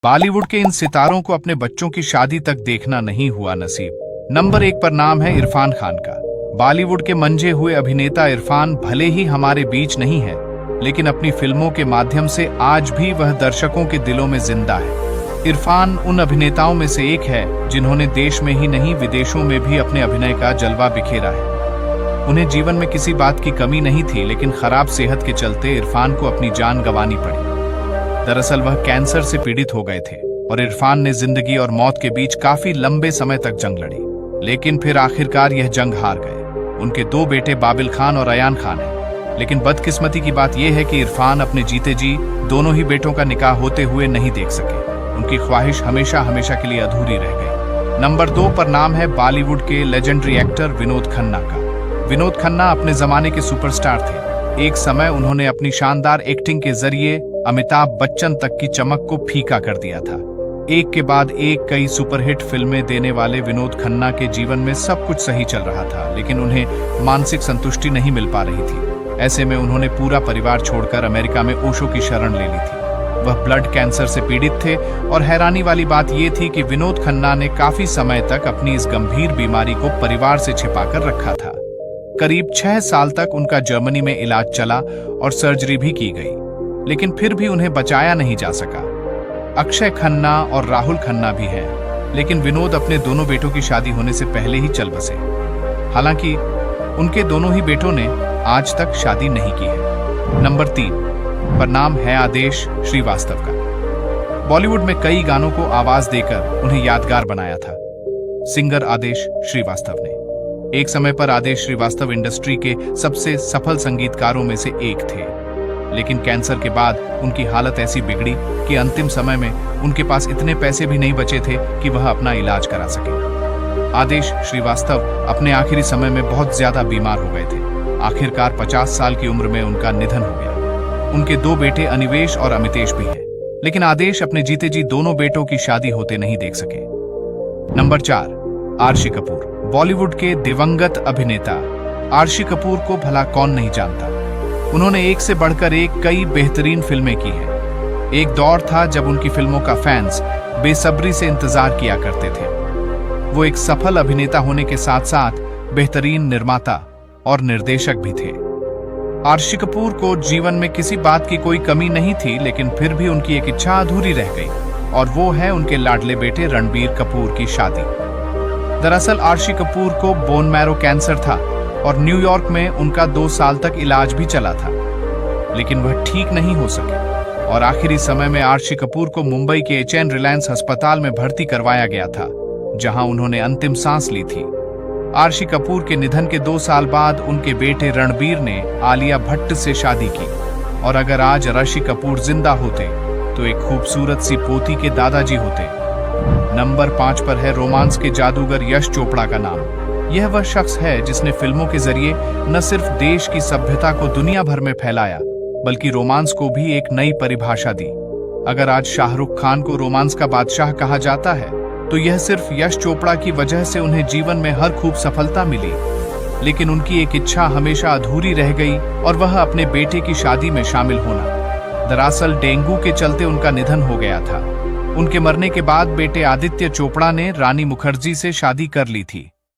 बॉलीवुड के इन सितारों को अपने बच्चों की शादी तक देखना नहीं हुआ नसीब। नंबर 1 पर नाम है इरफान खान का। बॉलीवुड के मंझे हुए अभिनेता इरफान भले ही हमारे बीच नहीं है, लेकिन अपनी फिल्मों के माध्यम से आज भी वह दर्शकों के दिलों में जिंदा है। इरफान उन अभिनेताओं में से एक है जिन्होंने देश में ही नहीं विदेशों में भी अपने अभिनय का जलवा बिखेरा है। उन्हें जीवन में किसी बात की कमी नहीं थी, लेकिन खराब सेहत के चलते इरफान को अपनी जान गंवानी पड़ी। दरअसल वह कैंसर से पीड़ित हो गए थे और इरफान ने जिंदगी और मौत के बीच काफी लंबे समय तक जंग लड़ी, लेकिन फिर आखिरकार यह जंग हार गए। उनके 2 बेटे बाबिल खान और अयान खान हैं, लेकिन बदकिस्मती की बात यह है कि इरफान अपने जीते जी दोनों ही बेटों का निकाह होते हुए नहीं देख सके। उनकी ख्वाहिश हमेशा हमेशा के लिए अधूरी रह गई। नंबर 2 पर नाम है बॉलीवुड के लेजेंडरी एक्टर विनोद खन्ना का। विनोद खन्ना अपने जमाने के सुपरस्टार थे। एक समय उन्होंने अपनी शानदार एक्टिंग के जरिए अमिताभ बच्चन तक की चमक को फीका कर दिया था। एक के बाद एक कई सुपरहिट फिल्में देने वाले विनोद खन्ना के जीवन में सब कुछ सही चल रहा था, लेकिन उन्हें मानसिक संतुष्टि नहीं मिल पा रही थी। ऐसे में उन्होंने पूरा परिवार छोड़कर अमेरिका में ओशो की शरण ले ली थी। वह ब्लड कैंसर से पीड़ित थे और हैरानी वाली बात यह थी कि विनोद खन्ना ने काफी समय तक अपनी इस गंभीर बीमारी को परिवार से छिपाकर रखा था। करीब 6 साल तक उनका जर्मनी में इलाज चला और सर्जरी भी की गई, लेकिन फिर भी उन्हें बचाया नहीं जा सका। अक्षय खन्ना और राहुल खन्ना भी हैं, लेकिन विनोद अपने दोनों बेटों की शादी होने से पहले ही चल बसे। हालांकि उनके दोनों ही बेटों ने आज तक शादी नहीं की है। नंबर 3 पर नाम है आदेश श्रीवास्तव का। बॉलीवुड में कई गानों को आवाज देकर उन्हें यादगार बनाया था सिंगर आदेश श्रीवास्तव ने। एक समय पर आदेश श्रीवास्तव इंडस्ट्री के सबसे सफल संगीतकारों में से एक थे, लेकिन कैंसर के बाद उनकी हालत ऐसी बिगड़ी कि अंतिम समय में उनके पास इतने पैसे भी नहीं बचे थे कि वह अपना इलाज करा सके। आदेश श्रीवास्तव अपने आखिरी समय में बहुत ज्यादा बीमार हो गए थे। आखिरकार 50 साल की उम्र में उनका निधन हो गया। उनके 2 बेटे अनिवेश और अमितेश भी हैं, लेकिन आदेश अपने जीते जी दोनों बेटों की शादी होते नहीं देख सके। नंबर 4 आर्शी कपूर। बॉलीवुड के दिवंगत अभिनेता आर्शी कपूर को भला कौन नहीं जानता। उन्होंने एक से बढ़कर एक कई बेहतरीन फिल्में की हैं। एक दौर था जब उनकी फिल्मों का फैंस बेसब्री से इंतजार किया करते थे। वो एक सफल अभिनेता होने के साथ साथ बेहतरीन निर्माता और निर्देशक भी थे। आर्शी कपूर को जीवन में किसी बात की कोई कमी नहीं थी, लेकिन फिर भी उनकी एक इच्छा अधूरी रह गई, और वो है उनके लाडले बेटे रणबीर कपूर की शादी। दरअसल आर्शी कपूर को बोन मैरो कैंसर था और न्यूयॉर्क में उनका 2 साल तक इलाज भी चला था, लेकिन वह ठीक नहीं हो सके और आखिरी समय में आर्शी कपूर को मुंबई के एचएन रिलायंस अस्पताल में भर्ती करवाया गया था, जहां उन्होंने अंतिम सांस ली थी। आर्शी कपूर के निधन के 2 साल बाद उनके बेटे रणबीर ने आलिया भट्ट से शादी की, और अगर आज आर्शी कपूर जिंदा होते तो एक खूबसूरत सी पोती के दादाजी होते। नंबर 5 पर है रोमांस के जादूगर यश चोपड़ा का नाम। यह वह शख्स है जिसने फिल्मों के जरिए न सिर्फ देश की सभ्यता को दुनिया भर में फैलाया, बल्कि रोमांस को भी एक नई परिभाषा दी। अगर आज शाहरुख खान को रोमांस का बादशाह कहा जाता है, तो यह सिर्फ यश चोपड़ा की वजह से उन्हें जीवन में हर खूब सफलता मिली। लेकिन उनकी एक इच्छा हमेशा अधूरी रह गई, और वह अपने बेटे की शादी में शामिल होना। दरअसल डेंगू के चलते उनका निधन हो गया था। उनके मरने के बाद बेटे आदित्य चोपड़ा ने रानी मुखर्जी से शादी कर ली थी।